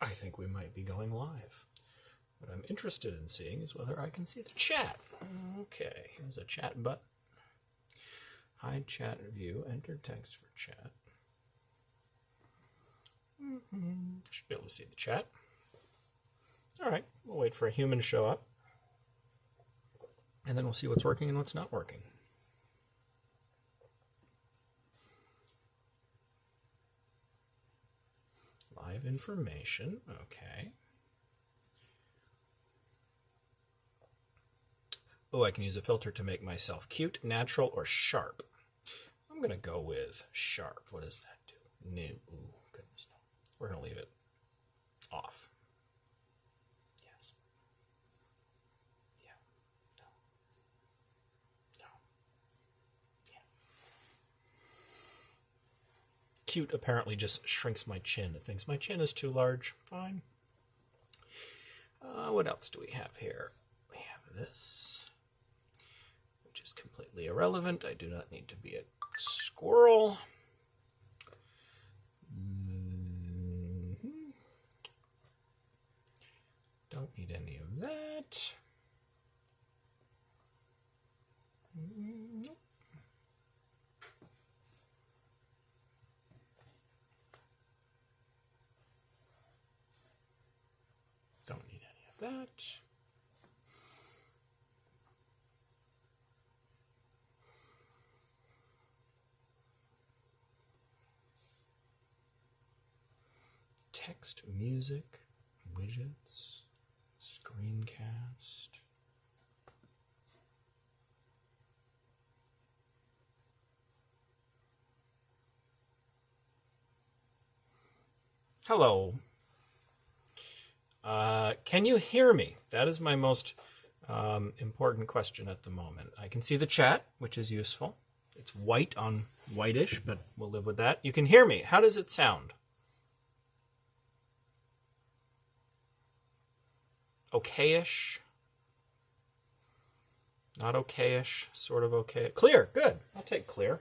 I think we might be going live. What I'm interested in seeing is whether I can see the chat. Okay, here's a chat button. Hide chat view, enter text for chat. Should be able to see the chat. All right, we'll wait for a human to show up. And then we'll see what's working and what's not working. Live information, okay. Oh, I can use a filter to make myself cute, natural, or sharp. I'm going to go with sharp. What does that do? No. Ooh, goodness no. We're going to leave it off. Yes. Yeah. No. No. Yeah. Cute apparently just shrinks my chin. It thinks my chin is too large. Fine. What else do we have here? We have this, which is completely irrelevant. I do not need to be a squirrel. Don't need any of that. Nope. Don't need any of that. Text, music, widgets, screencast. Hello. Can you hear me? That is my most important question at the moment. I can see the chat, which is useful. It's white on whitish, but we'll live with that. You can hear me. How does it sound? Okay-ish? Not okay-ish? Sort of okay? Clear. Good. I'll take clear.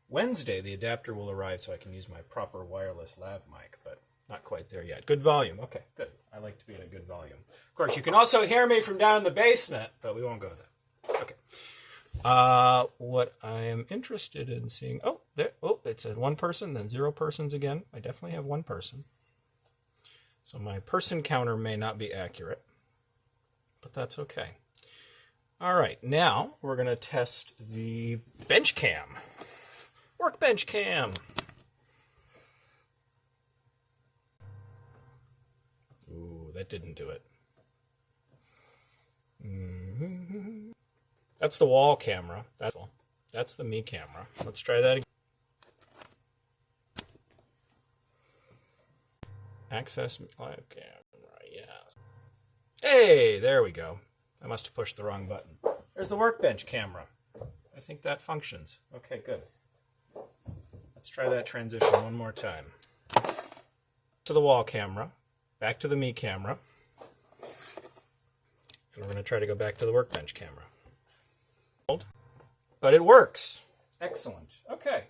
Wednesday, the adapter will arrive so I can use my proper wireless lav mic, but not quite there yet. Good volume. Okay, good. I like to be in a good volume. Of course, you can also hear me from down in the basement, but we won't go there. Okay. What I am interested in seeing... Oh, there. Oh, it said one person, then 0 persons again. I definitely have 1 person. So my person counter may not be accurate, but that's okay. All right, now we're going to test the bench cam. Workbench cam. Ooh, that didn't do it. That's the wall camera. That's the me camera. Let's try that again. Access live camera, yes. Hey, there we go. I must have pushed the wrong button. There's the workbench camera. I think that functions. Okay, good. Let's try that transition one more time. To the wall camera, back to the me camera, and we're going to try to go back to the workbench camera. But it works. Excellent. Okay.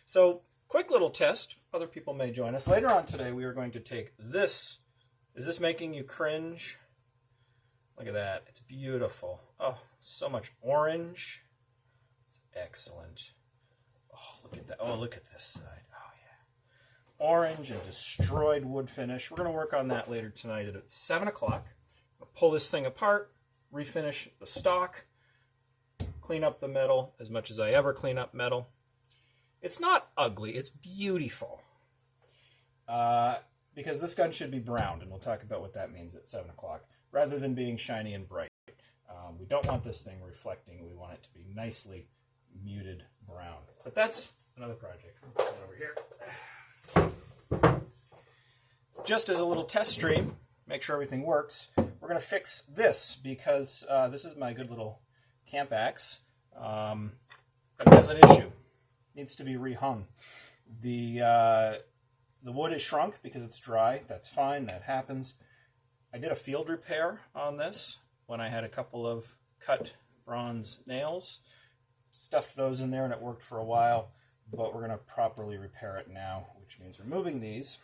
So, quick little test. Other people may join us. Later on today, we are going to take this. Is this making you cringe? Look at that. It's beautiful. Oh, so much orange. It's excellent. Oh, look at that. Oh, look at this side. Oh, yeah. Orange and destroyed wood finish. We're going to work on that later tonight at 7 o'clock. We'll pull this thing apart, refinish the stock, clean up the metal as much as I ever clean up metal. It's not ugly. It's beautiful. Because this gun should be browned, and we'll talk about what that means at 7 o'clock, rather than being shiny and bright. We don't want this thing reflecting. We want it to be nicely muted brown. But that's another project. Put it over here. Just as a little test stream, make sure everything works, we're going to fix this, because this is my good little camp axe. But it has an issue. Needs to be rehung. The wood is shrunk because it's dry. That's fine. That happens. I did a field repair on this when I had a couple of cut bronze nails. Stuffed those in there and it worked for a while, but we're going to properly repair it now, which means removing these.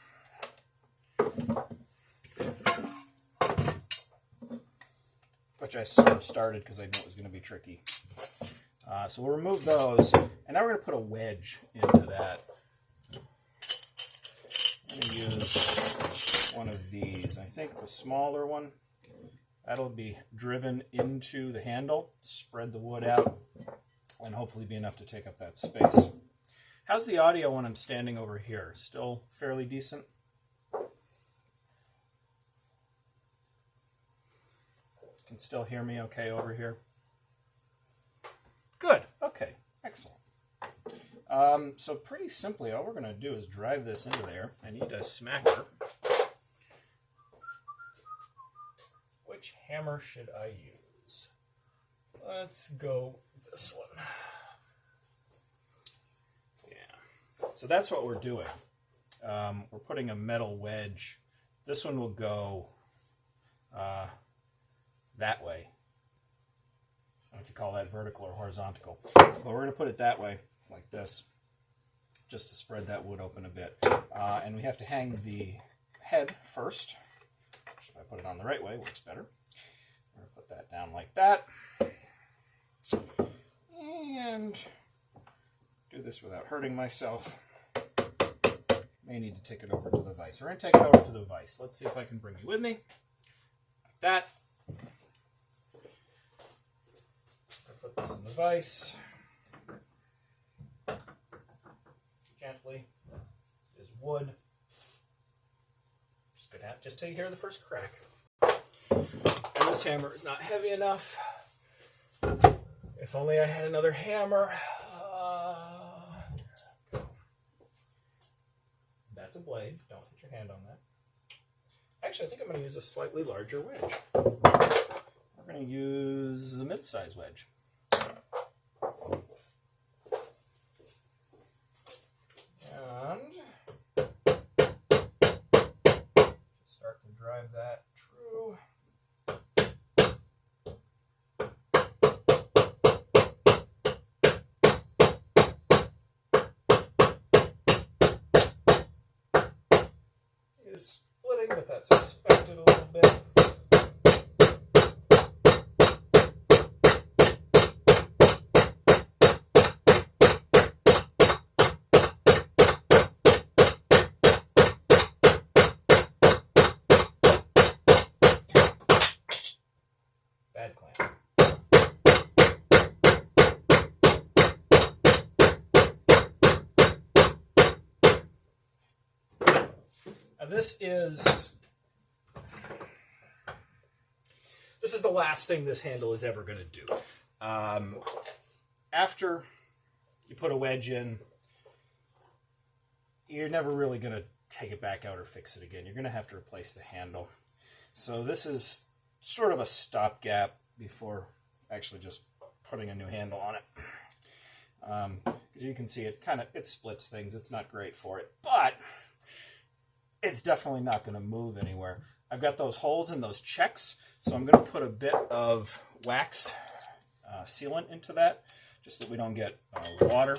which I sort of started because I knew it was going to be tricky. So we'll remove those, and now we're going to put a wedge into that. I'm going to use one of these. I think the smaller one, that'll be driven into the handle, spread the wood out, and hopefully be enough to take up that space. How's the audio when I'm standing over here? Still fairly decent? Can still hear me okay over here? Good. Okay. Excellent. So pretty simply, all we're going to do is drive this into there. I need a smacker. Which hammer should I use? Let's go with this one. Yeah. So that's what we're doing. We're putting a metal wedge. This one will go that way. I don't know if you call that vertical or horizontal. But we're going to put it that way, like this, just to spread that wood open a bit. And we have to hang the head first, which if I put it on the right way, works better. We're going to put that down like that. And do this without hurting myself. May need to take it over to the vise. We're going to take it over to the vise. Let's see if I can bring you with me. Like that. Put this in the vise. Gently. It is wood. Just go down just till you hear the first crack. And this hammer is not heavy enough. If only I had another hammer. That's a blade. Don't put your hand on that. Actually, I think I'm going to use a slightly larger wedge. We're going to use a mid-size wedge. And start to drive that true. It is splitting, but that's expected a little bit. Bad clamp. Now this is the last thing this handle is ever going to do. After you put a wedge in, you're never really going to take it back out or fix it again. You're going to have to replace the handle. So this is sort of a stopgap before actually just putting a new handle on it. As you can see, it splits things. It's not great for it, but it's definitely not going to move anywhere. I've got those holes in those checks, so I'm going to put a bit of wax sealant into that, just so that we don't get water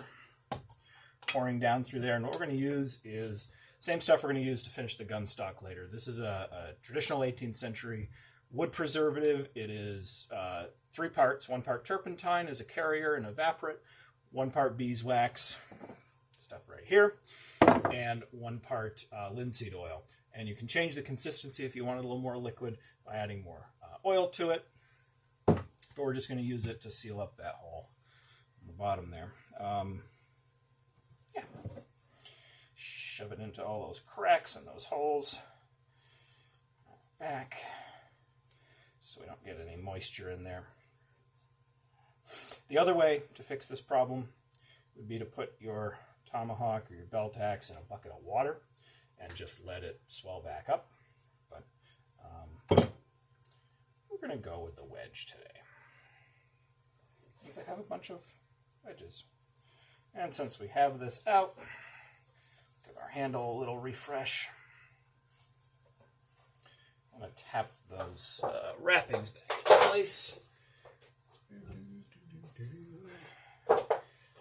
pouring down through there. And what we're going to use is same stuff we're going to use to finish the gun stock later. This is a traditional 18th century wood preservative. It is 3 parts. 1 part turpentine as a carrier and evaporate, 1 part beeswax, stuff right here, and 1 part linseed oil. And you can change the consistency if you want it a little more liquid by adding more oil to it. But we're just going to use it to seal up that hole on the bottom there. Yeah. Shove it into all those cracks and those holes. Back. So we don't get any moisture in there. The other way to fix this problem would be to put your tomahawk or your belt axe in a bucket of water and just let it swell back up. But we're going to go with the wedge today, since I have a bunch of wedges. And since we have this out, give our handle a little refresh. I'm going to tap those wrappings back in place.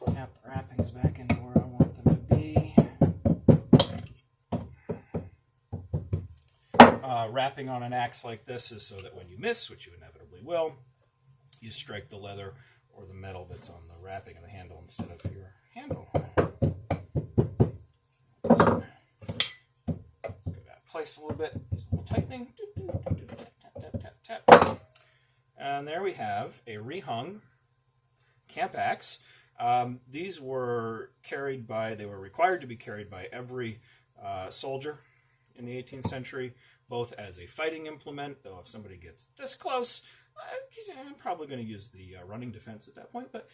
Tap the wrappings back into where I want them to be. wrapping on an axe like this is so that when you miss, which you inevitably will, you strike the leather or the metal that's on the wrapping of the handle instead of your handle. Let's go that place a little bit. Use a little tightening. Tap, tap, tap. And there we have a rehung camp axe. These were they were required to be carried by every soldier in the 18th century, both as a fighting implement, though if somebody gets this close, I'm probably going to use the running defense at that point, but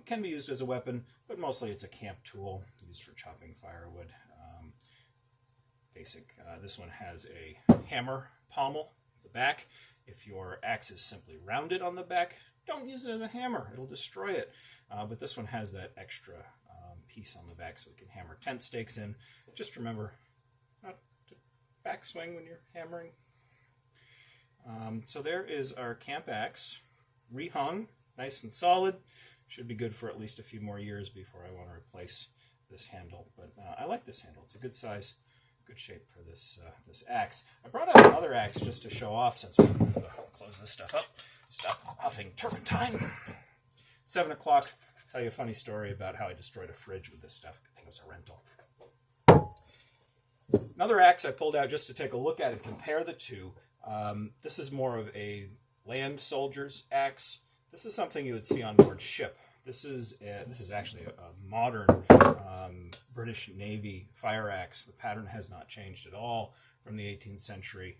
can be used as a weapon, but mostly it's a camp tool used for chopping firewood. This one has a hammer pommel at the back. If your axe is simply rounded on the back, don't use it as a hammer. It'll destroy it. But this one has that extra piece on the back so we can hammer tent stakes in. Just remember not to backswing when you're hammering. So there is our camp axe, rehung, nice and solid. Should be good for at least a few more years before I want to replace this handle. But I like this handle. It's a good size, good shape for this axe. I brought out another axe just to show off since we're going to close this stuff up. Stop huffing turpentine. 7 o'clock. Tell you a funny story about how I destroyed a fridge with this stuff. I think it was a rental. Another axe I pulled out just to take a look at and compare the two. This is more of a land soldier's axe. This is something you would see on board ship. This is actually a modern British Navy fire axe. The pattern has not changed at all from the 18th century.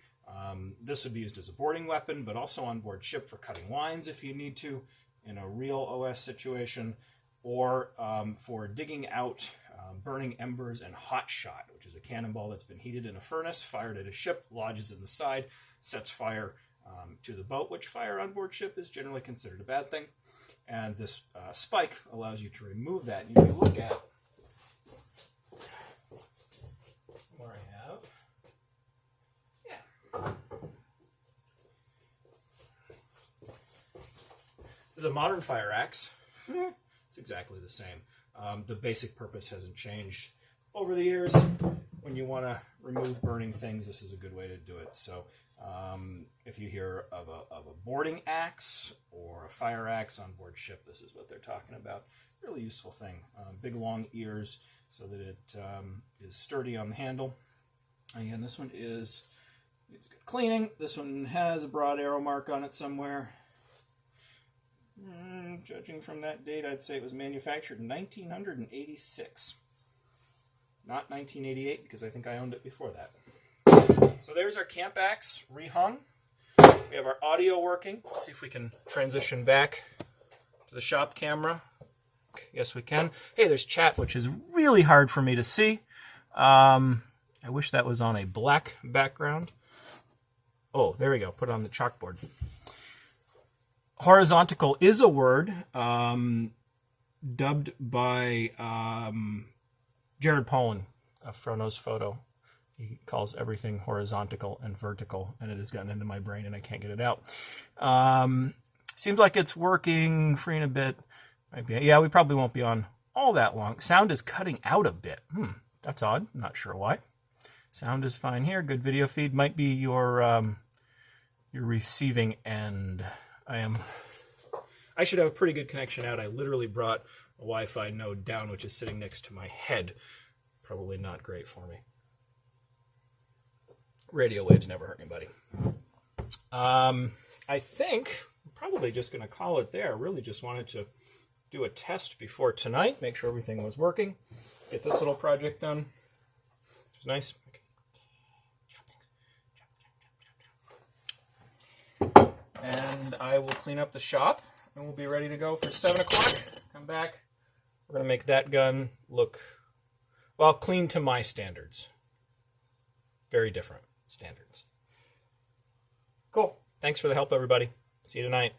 This would be used as a boarding weapon, but also on board ship for cutting lines if you need to in a real OS situation, or for digging out burning embers and hot shot, which is a cannonball that's been heated in a furnace, fired at a ship, lodges in the side, sets fire to the boat, which fire on board ship is generally considered a bad thing. And this spike allows you to remove that. And you can look at where I have. Yeah. This is a modern fire axe. It's exactly the same. The basic purpose hasn't changed over the years. When you want to remove burning things, this is a good way to do it. So if you hear of a boarding axe or a fire axe on board ship, this is what they're talking about. Really useful thing. Big long ears so that it is sturdy on the handle. Again, this one needs good cleaning. This one has a broad arrow mark on it somewhere. Judging from that date, I'd say it was manufactured in 1986. Not 1988, because I think I owned it before that. So there's our camp axe, rehung. We have our audio working. Let's see if we can transition back to the shop camera. Yes, we can. Hey, there's chat, which is really hard for me to see. I wish that was on a black background. Oh, there we go. Put it on the chalkboard. Horizontal is a word dubbed by Jared Pollan of Frono's Photo. He calls everything horizontal and vertical, and it has gotten into my brain and I can't get it out. Seems like it's working, freeing a bit. Yeah, we probably won't be on all that long. Sound is cutting out a bit. That's odd. Not sure why. Sound is fine here. Good video feed. Might be your receiving end. I should have a pretty good connection out. I literally brought a Wi-Fi node down, which is sitting next to my head. Probably not great for me. Radio waves never hurt anybody. I think I'm probably just going to call it there. Really just wanted to do a test before tonight, make sure everything was working, get this little project done, which is nice. Okay. And I will clean up the shop, and we'll be ready to go for 7 o'clock. Come back. We're going to make that gun look, well, clean to my standards. Very different standards. Cool. Thanks for the help, everybody. See you tonight.